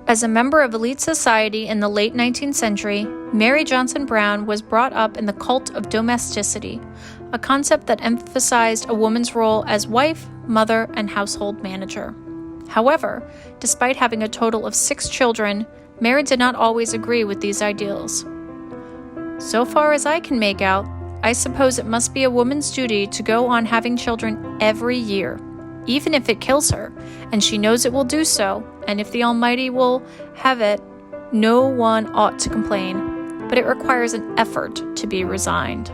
As a member of elite society in the late 19th century, Mary Johnson Brown was brought up in the cult of domesticity, a concept that emphasized a woman's role as wife, mother, and household manager. However, despite having a total of 6 children, Mary did not always agree with these ideals. So far as I can make out, I suppose it must be a woman's duty to go on having children every year, even if it kills her, and she knows it will do so, and if the Almighty will have it, no one ought to complain, but it requires an effort to be resigned.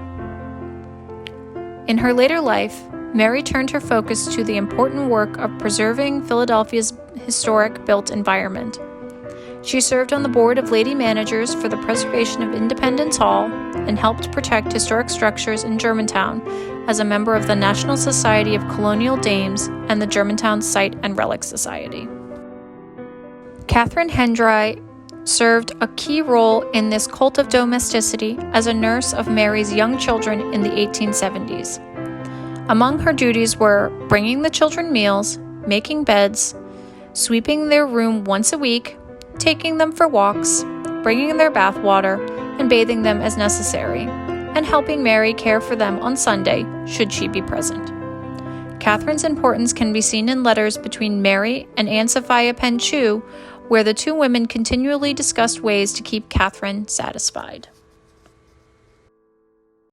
In her later life, Mary turned her focus to the important work of preserving Philadelphia's historic built environment. She served on the board of lady managers for the preservation of Independence Hall and helped protect historic structures in Germantown as a member of the National Society of Colonial Dames and the Germantown Site and Relic Society. Catherine Hendry served a key role in this cult of domesticity as a nurse of Mary's young children in the 1870s. Among her duties were bringing the children meals, making beds, sweeping their room once a week, taking them for walks, bringing their bath water, and bathing them as necessary, and helping Mary care for them on Sunday, should she be present. Catherine's importance can be seen in letters between Mary and Anne Sophia Penn Chew, where the two women continually discussed ways to keep Catherine satisfied.